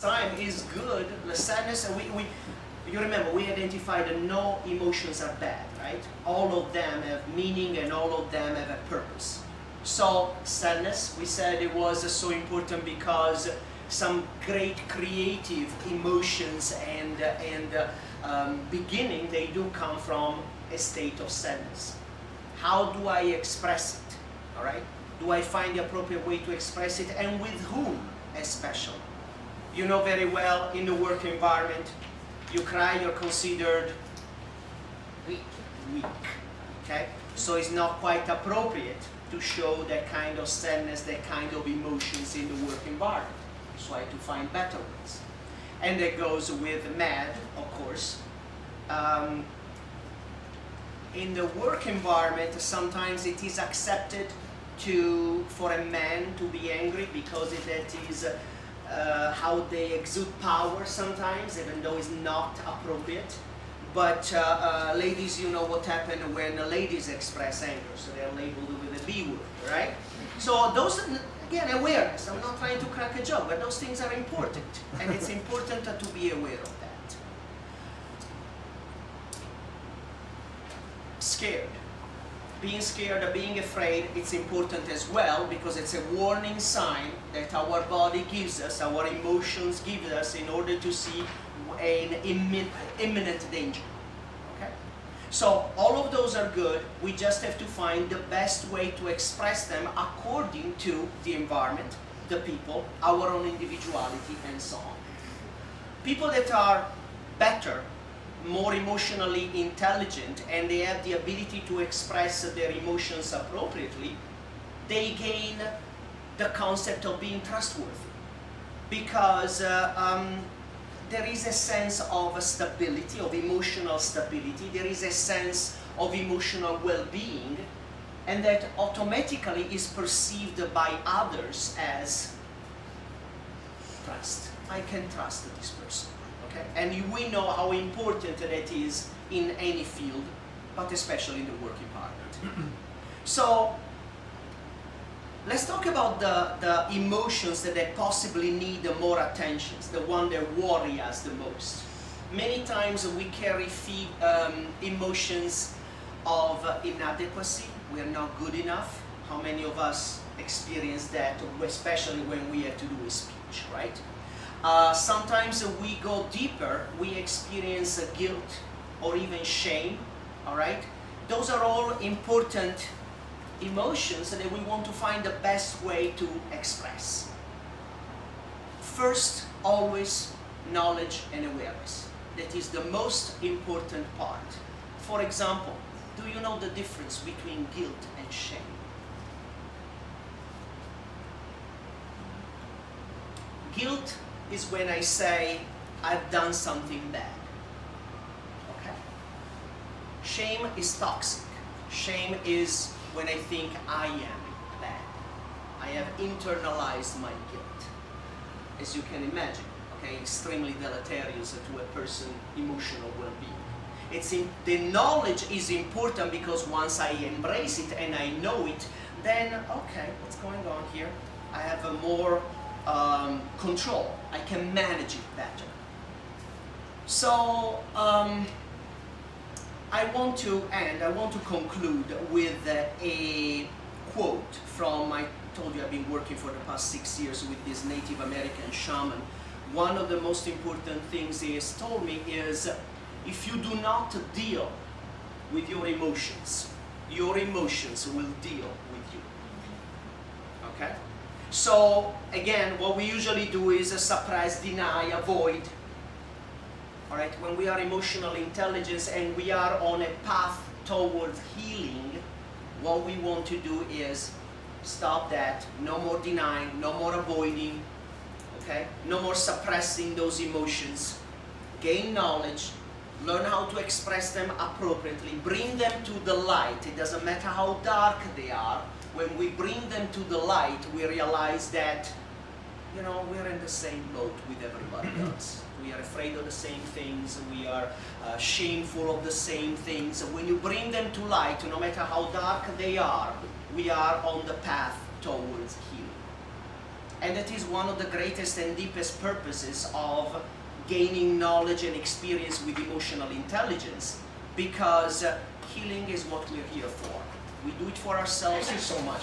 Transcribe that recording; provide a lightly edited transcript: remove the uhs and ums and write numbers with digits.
time is good. The sadness, you remember, we identified that no emotions are bad, right? All of them have meaning and all of them have a purpose. So sadness, we said it was so important because some great creative emotions and beginning, they do come from a state of sadness. How do I express it? All right? Do I find the appropriate way to express it, and with whom especially? You know very well, in the work environment, you cry, you're considered weak. Okay? So it's not quite appropriate to show that kind of sadness, that kind of emotions in the work environment. So I have to find better ways. And that goes with mad, of course. In the work environment, sometimes it is accepted for a man to be angry because that is how they exude power sometimes, even though it's not appropriate. But ladies, you know what happens when ladies express anger, so they're labeled with a B word, right? So those, again, awareness. I'm not trying to crack a joke, but those things are important, and it's important to be aware of that. Scared. Being scared or being afraid, it's important as well because it's a warning sign that our body gives us, our emotions give us in order to see an imminent danger. Okay? So all of those are good. We just have to find the best way to express them according to the environment, the people, our own individuality, and so on. People that are better, more emotionally intelligent, and they have the ability to express their emotions appropriately, they gain the concept of being trustworthy. Because there is a sense of stability, of emotional stability, there is a sense of emotional well-being, and that automatically is perceived by others as trust. I can trust this person. Okay? And we know how important that is in any field, but especially in the work environment. So let's talk about the emotions that possibly need more attention, the one that worry us the most. Many times we carry emotions of inadequacy. We are not good enough. How many of us experience that, especially when we have to do a speech, right? Sometimes we go deeper, we experience guilt or even shame, all right? Those are all important emotions that we want to find the best way to express. First, always knowledge and awareness. That is the most important part. For example, do you know the difference between guilt and shame? Guilt is when I say, I've done something bad. Okay? Shame is toxic. Shame is when I think I am bad. I have internalized my guilt. As you can imagine, okay, extremely deleterious to a person's emotional well-being. The knowledge is important because once I embrace it and I know it, then, okay, what's going on here? I have a more control. I can manage it better. So I want to conclude with a quote from, I told you I've been working for the past 6 years with this Native American shaman. One of the most important things he has told me is, if you do not deal with your emotions will deal with you. Okay? So, again, what we usually do is suppress, deny, avoid. All right? When we are emotionally intelligent and we are on a path towards healing, what we want to do is stop that. No more denying, no more avoiding, okay? No more suppressing those emotions. Gain knowledge, learn how to express them appropriately, bring them to the light. It doesn't matter how dark they are. When we bring them to the light, we realize that, you know, we're in the same boat with everybody else. We are afraid of the same things. We are shameful of the same things. When you bring them to light, no matter how dark they are, we are on the path towards healing. And that is one of the greatest and deepest purposes of gaining knowledge and experience with emotional intelligence, because healing is what we're here for. We do it for ourselves. Thank you so much.